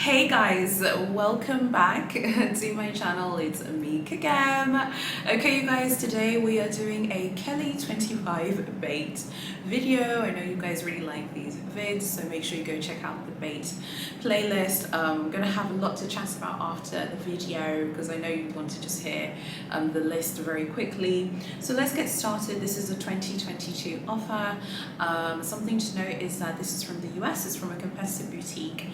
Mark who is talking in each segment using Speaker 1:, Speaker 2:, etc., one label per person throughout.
Speaker 1: Hey guys, welcome back to my channel. It's me again. Okay, you guys, today we are doing a Kelly 25 bait video. I know you guys really like these vids, so make sure you go check out the bait playlist. I'm gonna have a lot to chat about after the video because I know you want to just hear the list very quickly. So let's get started. This is a 2022 offer. Something to note is that this is from the US. It's from a competitive boutique.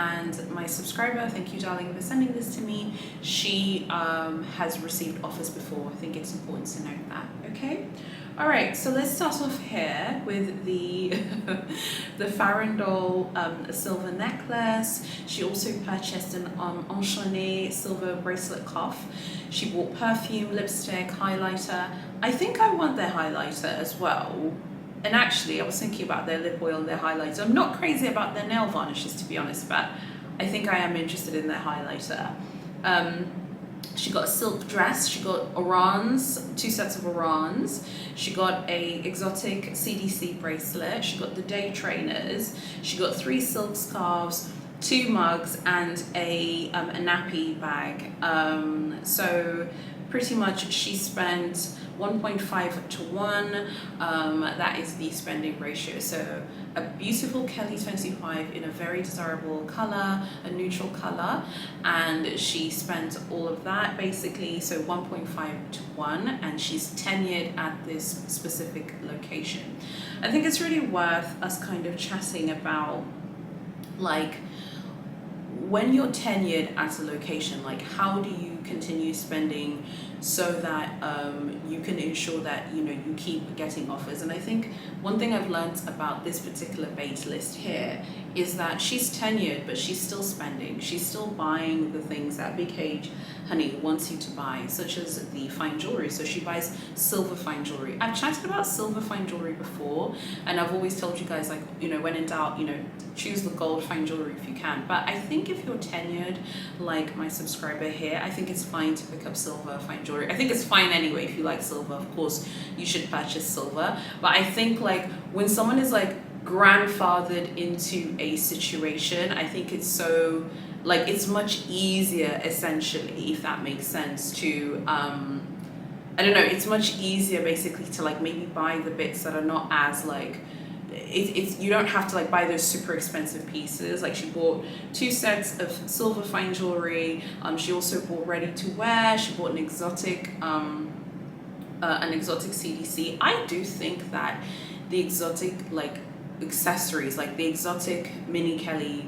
Speaker 1: And my subscriber, thank you darling for sending this to me, she has received offers before. I think it's important to note that, okay? All right, so let's start off here with the the Farandole silver necklace. She also purchased an enchaîné silver bracelet cuff. She bought perfume, lipstick, highlighter. I think I want their highlighter as well. And actually, I was thinking about their lip oil and their highlighter. I'm not crazy about their nail varnishes, to be honest, but I think I am interested in their highlighter. She got a silk dress. She got orans, 2 sets of orans. She got a exotic CDC bracelet. She got the day trainers. She got 3 silk scarves, 2 mugs, and a nappy bag. So pretty much she spent 1.5 to 1. That is the spending ratio. So a beautiful Kelly 25 in a very desirable color, a neutral color, and she spent all of that basically, so 1.5 to 1, and she's tenured at this specific location. I think it's really worth us kind of chatting about, like, when you're tenured at a location, like, how do you continue spending so that you can ensure that you keep getting offers? And I think one thing I've learned about this particular bait list here is that she's tenured, but she's still spending. She's still buying the things that Big H Honey wants you to buy, such as the fine jewelry. So she buys silver fine jewelry. I've chatted about silver fine jewelry before, and I've always told you guys, like, when in doubt, choose the gold fine jewelry if you can. But I think if you're tenured, like my subscriber here, I think it's fine to pick up silver fine jewelry. I think it's fine anyway if you like silver. Of course, you should purchase silver. But I think, like, when someone is like grandfathered into a situation, I think it's so, like, it's much easier, essentially, if that makes sense, to I don't know, it's much easier basically to, like, maybe buy the bits that are not as, like, it's you don't have to, like, buy those super expensive pieces. Like, she bought 2 sets of silver fine jewelry. She also bought ready to wear. She bought an exotic CDC. I do think that the exotic, like, accessories, like the exotic mini Kelly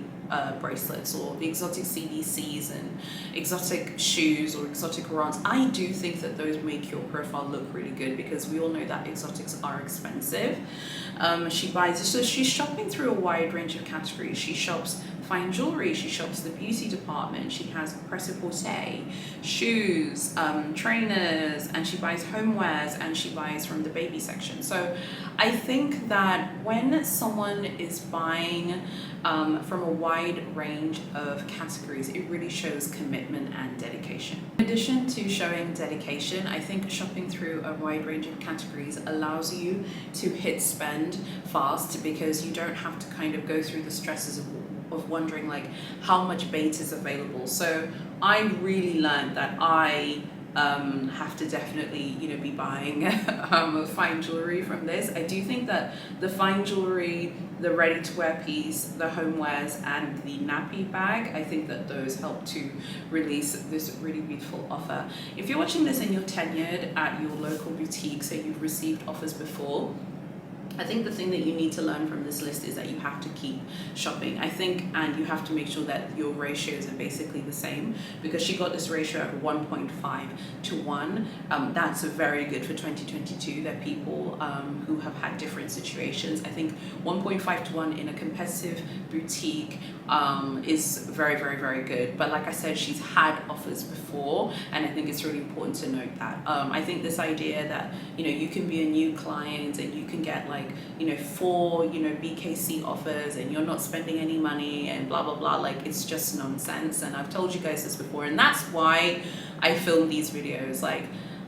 Speaker 1: bracelets or the exotic CDCs and exotic shoes or exotic runs, I do think that those make your profile look really good, because we all know that exotics are expensive. She buys, so she's shopping through a wide range of categories. She shops fine jewelry, she shops the beauty department, she has prêt-à-porter, shoes, trainers, and she buys homewares, and she buys from the baby section. So I think that when someone is buying from a wide range of categories, it really shows commitment and dedication. In addition to showing dedication, I think shopping through a wide range of categories allows you to hit spend fast, because you don't have to kind of go through the stresses of wondering, like, how much bait is available. So I really learned that I have to definitely be buying fine jewelry from this. I do think that the fine jewelry, the ready to wear piece, the homewares, and the nappy bag, I think that those help to release this really beautiful offer. If you're watching this and you're tenured at your local boutique, so you've received offers before, I think the thing that you need to learn from this list is that you have to keep shopping, I think, and you have to make sure that your ratios are basically the same, because she got this ratio at 1.5 to 1. That's very good for 2022. There are people who have had different situations. I think 1.5 to 1 in a competitive boutique is very, very, very good. But like I said, she's had offers before, and I think it's really important to note that. I think this idea that you can be a new client and you can get, like, 4 BKC offers and you're not spending any money and blah blah blah, like, it's just nonsense. And I've told you guys this before, and that's why I film these videos. Like,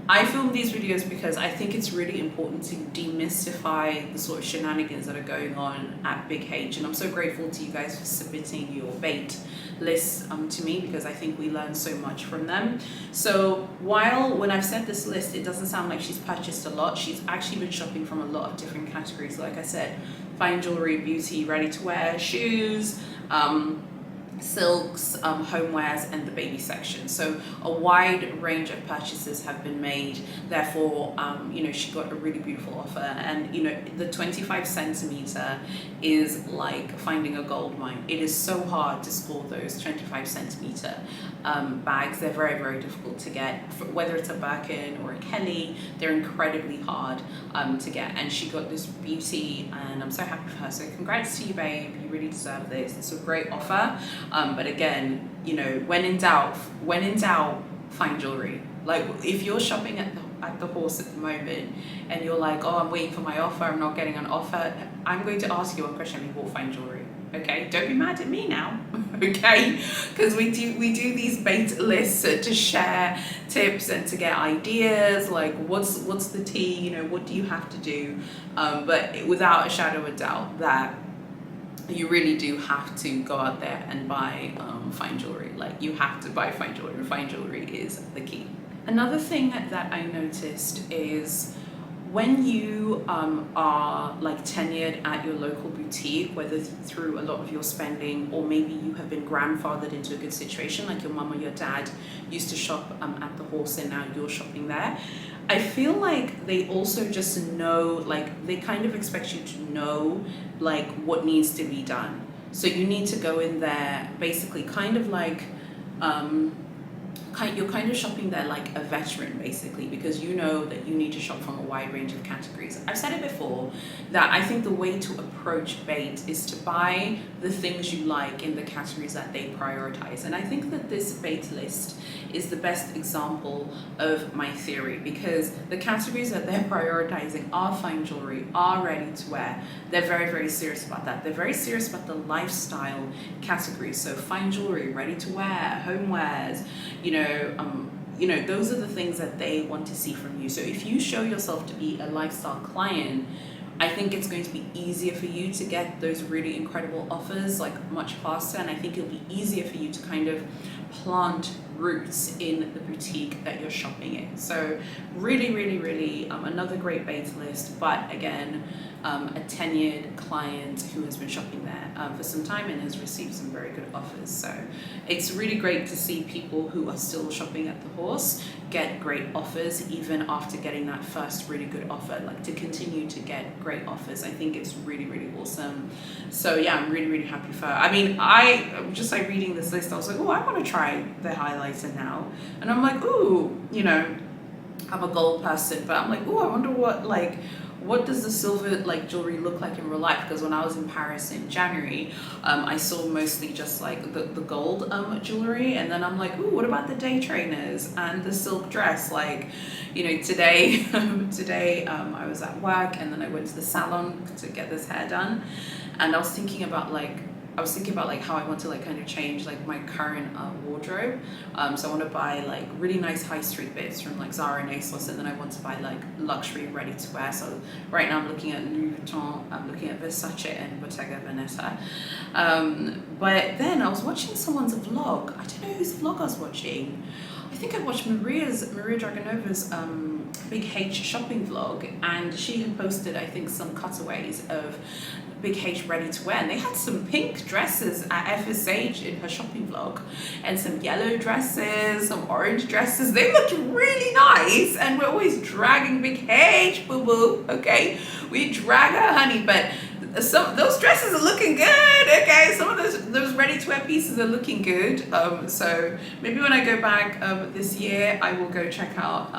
Speaker 1: I film these videos because I think it's really important to demystify the sort of shenanigans that are going on at Big H, and I'm so grateful to you guys for submitting your bait lists to me, because I think we learn so much from them. So when I've said this list, it doesn't sound like she's purchased a lot. She's actually been shopping from a lot of different categories. Like I said, fine jewelry, beauty, ready to wear, shoes, silks, homewares, and the baby section. So a wide range of purchases have been made. Therefore, she got a really beautiful offer. And the 25 centimeter is like finding a gold mine. It is so hard to score those 25 centimeter bags. They're very, very difficult to get. Whether it's a Birkin or a Kelly, they're incredibly hard to get. And she got this beauty, and I'm so happy for her. So congrats to you, babe. You really deserve this. It's a great offer. But again, when in doubt, find jewelry. Like if you're shopping at the horse at the moment and you're like, oh, I'm waiting for my offer, I'm not getting an offer, I'm going to ask you one question: you will find jewelry. Okay, don't be mad at me now. Okay, because we do these bait lists to share tips and to get ideas, like what's the tea, what do you have to do, but without a shadow of a doubt that you really do have to go out there and buy fine jewelry. Like you have to buy fine jewelry. Fine jewelry is the key. Another thing that I noticed is when you are like tenured at your local boutique, whether through a lot of your spending or maybe you have been grandfathered into a good situation, like your mum or your dad used to shop at the horse and now you're shopping there, I feel like they also just know, like they kind of expect you to know like what needs to be done. So you need to go in there basically kind of like you're kind of shopping there like a veteran, basically, because you know that you need to shop from a wide range of categories. I've said it before that I think the way to approach bait is to buy the things you like in the categories that they prioritize. And I think that this bait list is the best example of my theory, because the categories that they're prioritizing are fine jewelry, are ready to wear. They're very, very serious about that. They're very serious about the lifestyle categories. So fine jewelry, ready to wear, homewares, those are the things that they want to see from you. So if you show yourself to be a lifestyle client, I think it's going to be easier for you to get those really incredible offers like much faster, and I think it'll be easier for you to kind of plant roots in the boutique that you're shopping in. So really, really, really another great bait list, but again, a tenured client who has been shopping there for some time and has received some very good offers. So it's really great to see people who are still shopping at the horse get great offers even after getting that first really good offer, like to continue to get great offers. I think it's really, really awesome. So yeah, I'm really, really happy for her. I mean, I just like reading this list, I was like, oh, I want to try the highlighter now. And I'm like, ooh, I'm a gold person, but I'm like, ooh, I wonder what does the silver like jewelry look like in real life? Because when I was in Paris in January, I saw mostly just like the gold jewelry, and then I'm like, ooh, what about the day trainers and the silk dress? Like, today I was at work and then I went to the salon to get this hair done, and I was thinking about how I want to like kind of change like my current wardrobe. So I want to buy like really nice high street bits from like Zara and ASOS, and then I want to buy like luxury ready to wear. So right now I'm looking at Louis Vuitton, I'm looking at Versace and Bottega Veneta. But then I was watching someone's vlog. I don't know whose vlog I was watching. I think I watched Maria Draganova's Big H shopping vlog, and she had posted, I think, some cutaways of Big H ready to wear, and they had some pink dresses at FSH in her shopping vlog, and some yellow dresses, some orange dresses. They looked really nice, and we're always dragging Big H, boo boo. Okay, we drag her, honey, but some those dresses are looking good. Okay, some of those ready to wear pieces are looking good. So maybe when I go back this year, I will go check out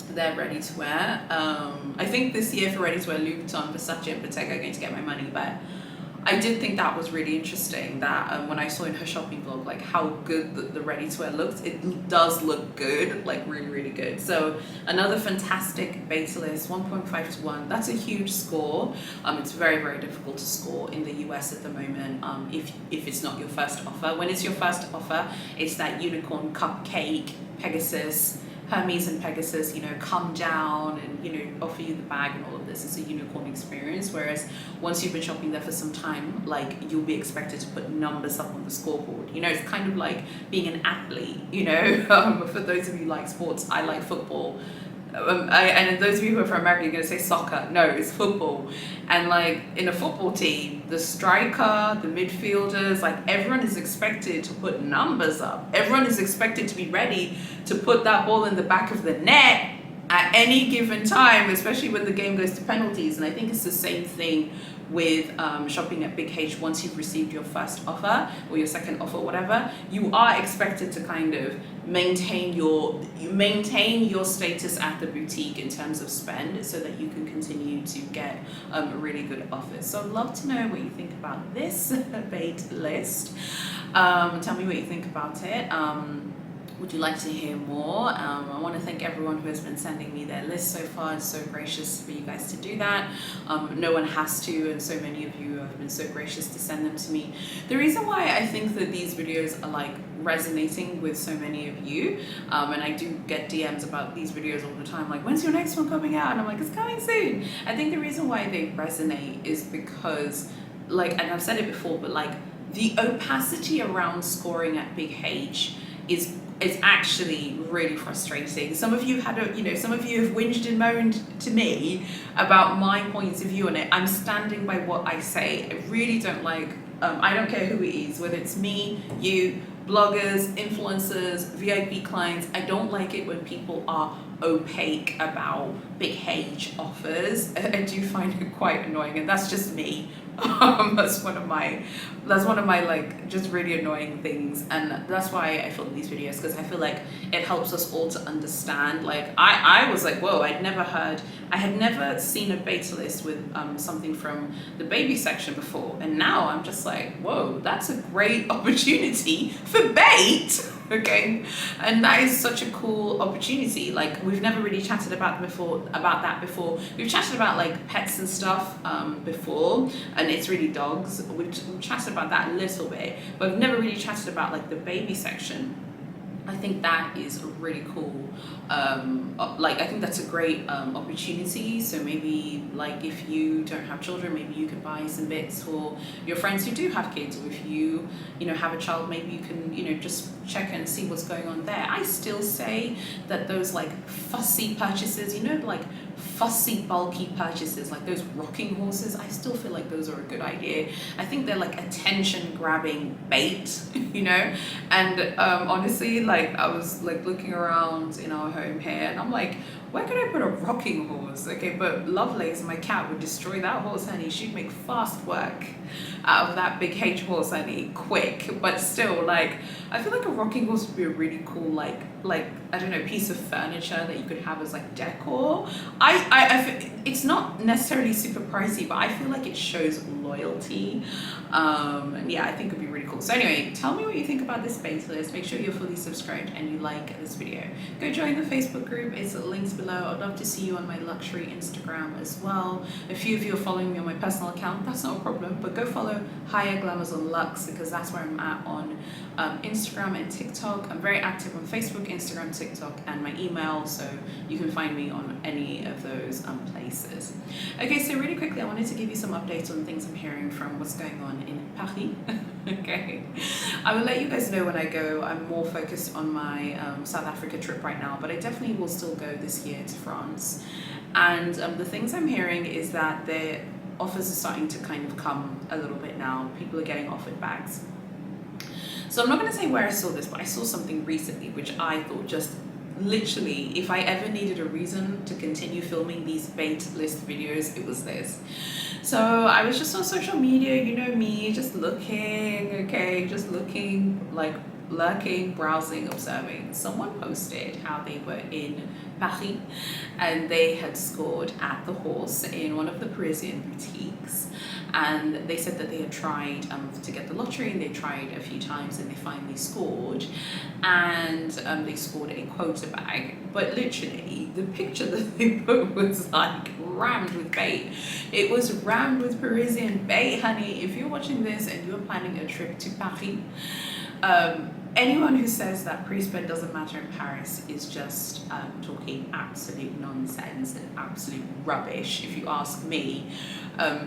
Speaker 1: their ready to wear. I think this year for ready to wear, Louis Vuitton, Versace, and Bottega are going to get my money, but I did think that was really interesting that when I saw in her shopping vlog like how good the ready to wear looks. It does look good, like really, really good. So another fantastic beta list, 1.5 to 1. That's a huge score. It's very, very difficult to score in the US at the moment if it's not your first offer. When it's your first offer, it's that unicorn, cupcake, Pegasus, Hermes and Pegasus, you know, come down and, you know, offer you the bag and all of this. It's a unicorn experience. Whereas once you've been shopping there for some time, like, you'll be expected to put numbers up on the scoreboard. You know, it's kind of like being an athlete, you know. For those of you who like sports, I like football. And those of you who are from America, you're going to say soccer. No, it's football. And like in a football team, the striker, the midfielders, like everyone is expected to put numbers up. Everyone is expected to be ready to put that ball in the back of the net at any given time, especially when the game goes to penalties. And I think it's the same thing with shopping at Big H. Once you've received your first offer or your second offer, whatever, you are expected to kind of maintain your status at the boutique in terms of spend, so that you can continue to get really good offers. So I'd love to know what you think about this bait list. Tell me what you think about it. Would you like to hear more? I want to thank everyone who has been sending me their list so far. It's so gracious for you guys to do that. No one has to, and so many of you have been so gracious to send them to me. The reason why I think that these videos are like resonating with so many of you, and I do get DMs about these videos all the time, like, when's your next one coming out? And I'm like, it's coming soon. I think the reason why they resonate is because, like, and I've said it before, but like the opacity around scoring at Big H is actually really frustrating. Some of you some of you have whinged and moaned to me about my points of view on it. I'm standing by what I say. I really don't like, I don't care who it is, whether it's me, you, bloggers, influencers, VIP clients. I don't like it when people are opaque about Big H offers. I do find it quite annoying, and that's just me. That's one of my like just really annoying things, and that's why I film these videos, because I feel like it helps us all to understand. Like I was like, whoa, I had never seen a beta list with something from the baby section before, and now I'm just like, whoa, that's a great opportunity for bait. Okay, and that is such a cool opportunity. Like, we've never really chatted about that before. We've chatted about like pets and stuff before, and it's really dogs. We've chatted about that a little bit, but we've never really chatted about like the baby section. I think that is really cool. Like, I think that's a great opportunity. So maybe like if you don't have children, maybe you can buy some bits for your friends who do have kids, or if you have a child, maybe you can just check and see what's going on there. I still say that those like fussy purchases, like fussy bulky purchases, like those rocking horses, I still feel like those are a good idea. I think they're like attention grabbing bait, and honestly, like I was like looking around in our home here, and I'm like, where could I put a rocking horse? Okay, but Lovelace, my cat, would destroy that horse, honey. She'd make fast work out of that Big H horse, honey, quick. But still, like, I feel like a rocking horse would be a really cool, like I don't know, piece of furniture that you could have as like decor. It's not necessarily super pricey, but I feel like it shows loyalty. And yeah, I think it'd be really cool. So anyway, tell me what you think about this beta list. Make sure you're fully subscribed and you like this video. Go join the Facebook group. It's linked below. I'd love to see you on my luxury Instagram as well. A few of you are following me on my personal account. That's not a problem, but go follow Haya Glamours on Luxe, because that's where I'm at on Instagram and TikTok. I'm very active on Facebook, Instagram, TikTok, and my email, so you can find me on any of those places. Okay, so really quickly, I wanted to give you some updates on things I'm hearing from what's going on in Paris. Okay, I will let you guys know when I go. I'm more focused on my South Africa trip right now, but I definitely will still go this year to France. And the things I'm hearing is that the offers are starting to kind of come a little bit now. People are getting offered bags. So I'm not going to say where I saw this, but I saw something recently which I thought just literally, if I ever needed a reason to continue filming these bait list videos, it was this. So I was just on social media, you know me, just looking, okay, just looking, like lurking, browsing, observing. Someone posted how they were in Paris and they had scored at the horse in one of the Parisian boutiques, and they said that they had tried to get the lottery, and they tried a few times and they finally scored, and they scored a quota bag. But literally the picture that they put was like rammed with bait. It was rammed with Parisian bait, honey. If you're watching this and you're planning a trip to Paris, anyone who says that pre-spend doesn't matter in Paris is just talking absolute nonsense and absolute rubbish. If you ask me,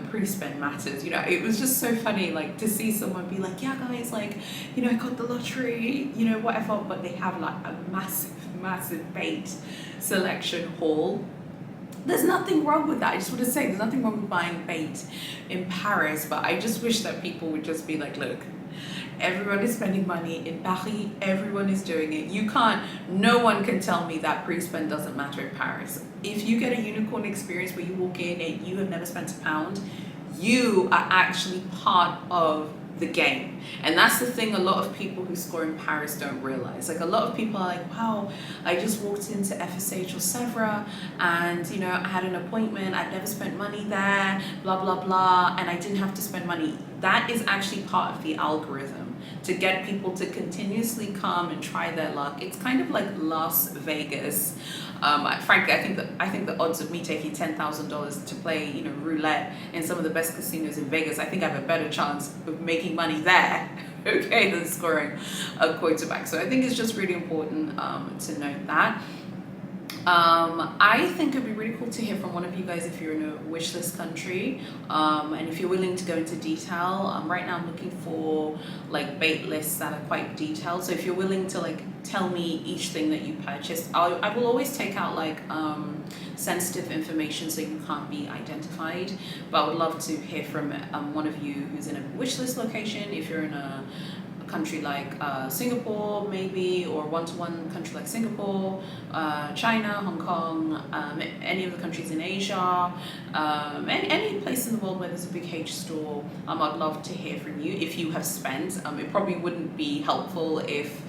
Speaker 1: pre-spend matters. You know, it was just so funny, like, to see someone be like, yeah guys, like, you know, I got the lottery, you know, whatever, but they have like a massive bait selection haul. There's nothing wrong with that. I just want to say there's nothing wrong with buying bait in Paris, but I just wish that people would just be like, look, everyone is spending money in Paris, everyone is doing it. No one can tell me that pre-spend doesn't matter in Paris. If you get a unicorn experience where you walk in and you have never spent £1, you are actually part of the game. And that's the thing a lot of people who score in Paris don't realize. Like, a lot of people are like, wow, I just walked into FSH or Sevres and, you know, I had an appointment, I've never spent money there, blah blah blah, and I didn't have to spend money. That is actually part of the algorithm to get people to continuously come and try their luck. It's kind of like Las Vegas. Frankly, I think the odds of me taking $10,000 to play, you know, roulette in some of the best casinos in Vegas, I think I have a better chance of making money there, okay, than scoring a quarterback. So I think it's just really important to note that. I think it'd be really cool to hear from one of you guys if you're in a wish list country, and if you're willing to go into detail. Right now I'm looking for like bait lists that are quite detailed, so if you're willing to like tell me each thing that you purchased, I will always take out like sensitive information so you can't be identified, but I would love to hear from one of you who's in a wish list location. If you're in a country like Singapore maybe, or one-to-one country like Singapore, China, Hong Kong, any of the countries in Asia, any place in the world where there's a big H store, I'd love to hear from you if you have spent. It probably wouldn't be helpful if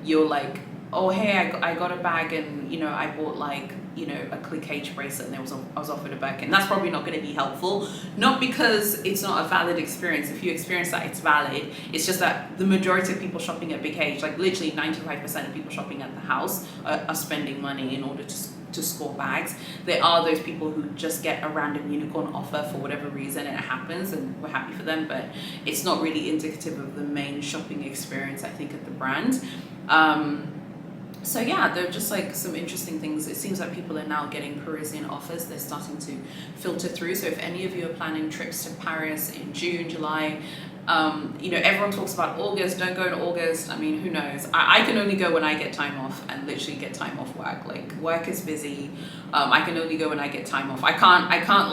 Speaker 1: you're like, oh hey, I got a bag and, you know, I bought like, you know, a click H bracelet and I was offered a Birkin. That's probably not going to be helpful. Not because it's not a valid experience. If you experience that, it's valid. It's just that the majority of people shopping at big H, like literally 95% of people shopping at the house are spending money in order to score bags. There are those people who just get a random unicorn offer for whatever reason and it happens and we're happy for them, but it's not really indicative of the main shopping experience, I think, at the brand. So yeah, they're just like some interesting things. It seems like people are now getting Parisian offers. They're starting to filter through. So if any of you are planning trips to Paris in June, July, you know, everyone talks about August. Don't go in August. I mean, who knows? I can only go when I get time off and literally get time off work. Like, work is busy. I can only go when I get time off. I can't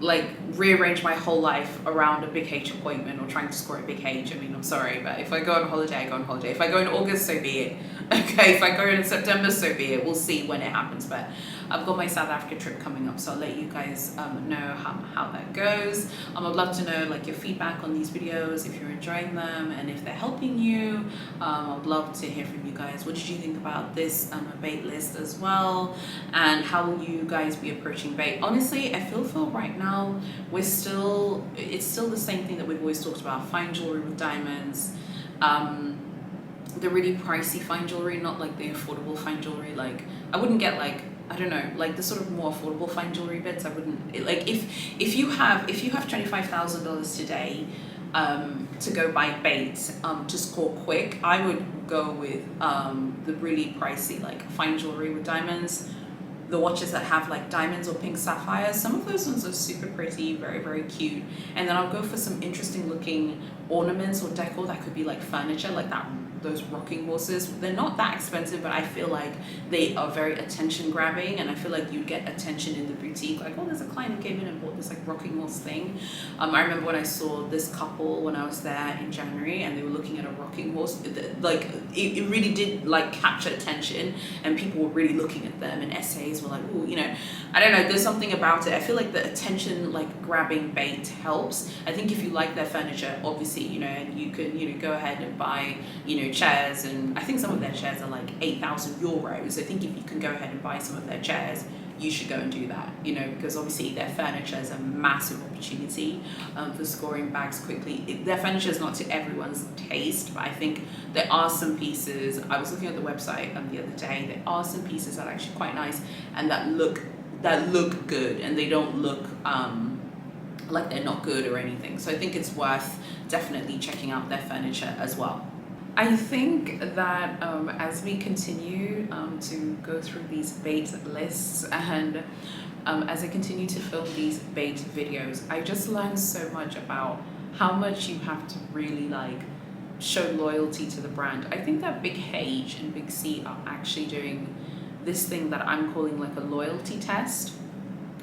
Speaker 1: like rearrange my whole life around a big H appointment or trying to score a big H. I mean, I'm sorry, but if I go on holiday, I go on holiday. If I go in August, so be it. Okay, if I go in September, so be it. We'll see when it happens, but I've got my South Africa trip coming up, so I'll let you guys know how that goes. I'd love to know like your feedback on these videos, if you're enjoying them and if they're helping you. I'd love to hear from you guys. What did you think about this bait list as well, and how will you guys be approaching bait? Honestly, I feel right now it's still the same thing that we've always talked about: fine jewelry with diamonds, the really pricey fine jewelry, not like the affordable fine jewelry. Like, I wouldn't get like, I don't know, like the sort of more affordable fine jewelry bits. I wouldn't, like, if you have $25,000 today to go buy bait to score quick, I would go with the really pricey like fine jewelry with diamonds. The watches that have like diamonds or pink sapphires, some of those ones are super pretty, very, very cute. And then I'll go for some interesting looking ornaments or decor that could be like furniture, like those rocking horses. They're not that expensive, but I feel like they are very attention grabbing, and I feel like you'd get attention in the boutique. Like, oh, there's a client who came in and bought this like rocking horse thing. I remember when I saw this couple when I was there in January, and they were looking at a rocking horse. Like, it really did like capture attention, and people were really looking at them, and essays were like, oh, you know, I don't know, there's something about it. I feel like the attention like grabbing bait helps. I think if you like their furniture, obviously, you know, and you can, you know, go ahead and buy, you know, chairs, and I think some of their chairs are like 8,000 euros. I think if you can go ahead and buy some of their chairs, you should go and do that, you know, because obviously their furniture is a massive opportunity for scoring bags quickly. Their furniture is not to everyone's taste, but I think there are some pieces, I was looking at the website the other day, there are some pieces that are actually quite nice and that look good, and they don't look like they're not good or anything. So I think it's worth definitely checking out their furniture as well. I think that as we continue to go through these bait lists and as I continue to film these bait videos, I just learned so much about how much you have to really like show loyalty to the brand. I think that Big H and Big C are actually doing this thing that I'm calling like a loyalty test.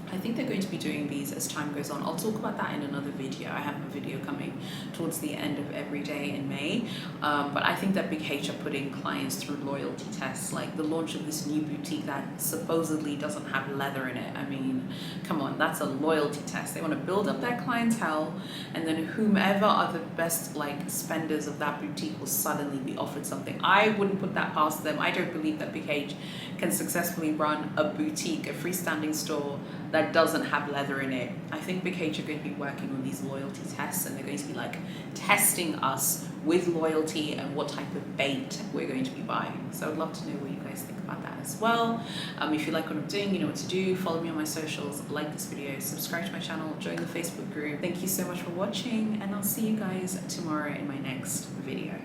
Speaker 1: I think they're going to be doing these as time goes on. I'll talk about that in another video. I have a video coming towards the end of every day in May. But I think that Big H are putting clients through loyalty tests, like the launch of this new boutique that supposedly doesn't have leather in it. I mean, come on, that's a loyalty test. They want to build up their clientele, and then whomever are the best like spenders of that boutique will suddenly be offered something. I wouldn't put that past them. I don't believe that Big H can successfully run a boutique, a freestanding store that doesn't have leather in it. I think Big H are going to be working on these loyalty tests, and they're going to be like testing us with loyalty and what type of bait we're going to be buying. So I'd love to know what you guys think about that as well. If you like what I'm doing, you know what to do. Follow me on my socials, like this video, subscribe to my channel, join the Facebook group. Thank you so much for watching, and I'll see you guys tomorrow in my next video.